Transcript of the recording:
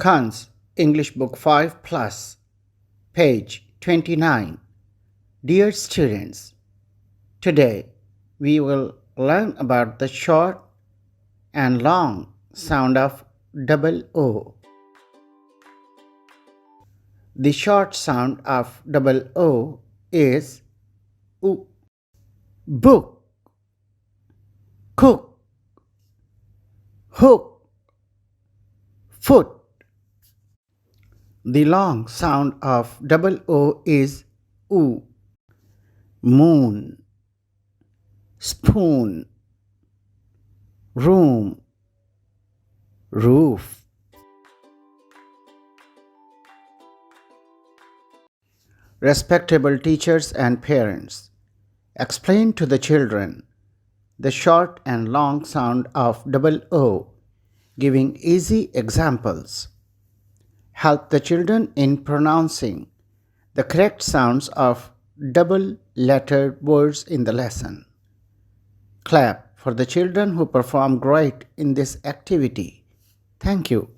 Khan's English Book 5 Plus, page 29. Dear students, today we will learn about the short and long sound of double O. The short sound of double O is U. Book, cook, hook, foot. The long sound of double O is U. Moon, spoon, room, roof. Respectable teachers and parents, explain to the children the short and long sound of double O, giving easy examples. Help the children in pronouncing the correct sounds of double-lettered words in the lesson. Clap for the children who perform great in this activity. Thank you.